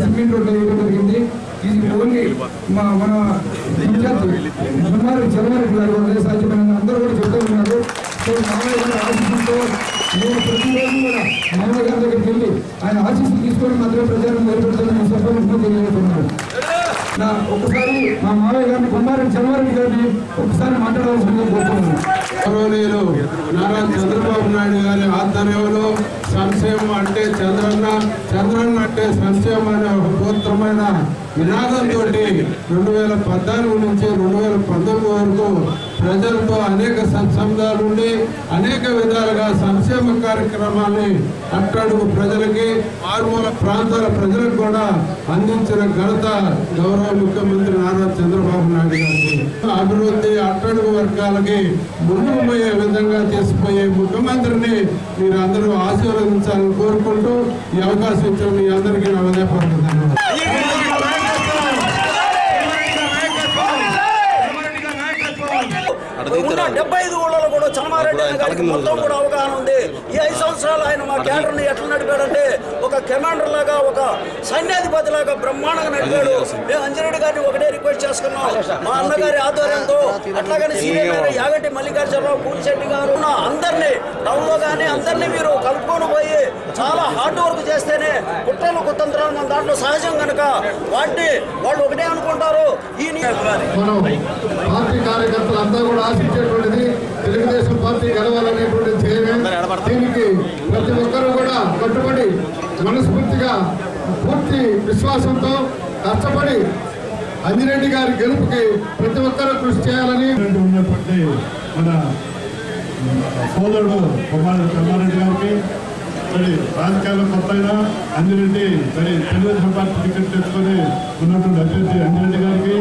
Cement road వేయడం జరిగింది. ఇది ఓన్లీ మన చంద్రబాబు గారు వల్లే సాధ్యమైన అందరూ కూడా చెప్తూ ఉన్నారు. సో మామయ్య గారి ఆశీస్సులతో నేను ప్రతిరోజు కూడా మామయ్య గారి దగ్గరికి వెళ్ళి ఆయన ఆశీస్సులు తీసుకొని మాత్రమే ప్రచారం ఏర్పడుతుందని సందర్భంగా తెలియజేస్తున్నాను. ఒకసారి మా మామయ్య గారిని కుమారుడు చంద్రబాబు గారిని ఒకసారి మాట్లాడవలసిందిగా కోరుతున్నాను. గౌరవనీయులు నారా చంద్రబాబు నాయుడు గారి ఆధ్వర్యంలో సంక్షేమం అంటే చంద్రన్న అంటే సంక్షేమం అనే ఒక గోత్రమైన నినాదంతో 2014 నుంచి 2019 వరకు ప్రజలతో అనేక సత్సంగాలు ఉండి అనేక విధాలుగా సంక్షేమ కార్యక్రమాన్ని అట్టడుగు ప్రజలకి మారుమూల ప్రాంతాల ప్రజలకు కూడా అందించిన ఘనత గౌరవ ముఖ్యమంత్రి నారా చంద్రబాబు నాయుడు గారికి. అభివృద్ధి అట్టడుగు వర్గాలకి ముందుకు పోయే విధంగా తీసుకుపోయే ముఖ్యమంత్రిని మీరు అందరూ ఆశీర్వదించాలని కోరుకుంటూ ఈ అవకాశం ఇచ్చిన మీ అందరికీ నా హృదయపూర్వక ధన్యవాదాలు. 75 ఊళ్ళలో కూడా చలమారెడ్డి గారికి మొత్తం కూడా అవగాహన ఉంది. ఈ 5 సంవత్సరాలు ఆయన మా క్యాడర్ని ఎట్లా నడిపాడంటే ఒక కమాండర్ లాగా, ఒక సైన్యాధిపతి లాగా బ్రహ్మాండంగా నడిపాడు. మేము అంజిరెడ్డి గారిని ఒకటే రిక్వెస్ట్ చేసుకున్నాం, మా అన్నగారి ఆధ్వర్యంతో అట్లాగని సీనియర్ యాగంటి మల్లికార్జునరావు, పూలిశెట్టి గారు అందరినీ టౌన్లో కానీ అందరినీ మీరు కలుపుకొని పోయి చాలా హార్డ్ వర్క్ చేస్తేనే కుట్రలు కుతంత్రాలు మన దాంట్లో సహజం కనుక వాటిని వాళ్ళు ఒకటే అనుకుంటారు. ఈ పార్టీ కార్యకర్తలంతా కూడా ఆశించేటువంటిది తెలుగుదేశం పార్టీ గెలవాలనేటువంటి ధ్యేయమే. దీనికి ప్రతి ఒక్కరూ కూడా కట్టుబడి మనస్ఫూర్తిగా పూర్తి విశ్వాసంతో కష్టపడి అంజిరెడ్డి గారి గెలుపుకి ప్రతి ఒక్కరూ కృషి చేయాలని ఉన్నటువంటి మన సోదరుడు కుమారుడు చంద్రారెడ్డి గారికి మరి రాజకీయాల్లో కొత్త అయినా అంజిరెడ్డి మరి తెలుగుదేశం పార్టీ టికెట్ తెచ్చుకొని ఉన్నటువంటి అభ్యర్థి అంజిరెడ్డి గారికి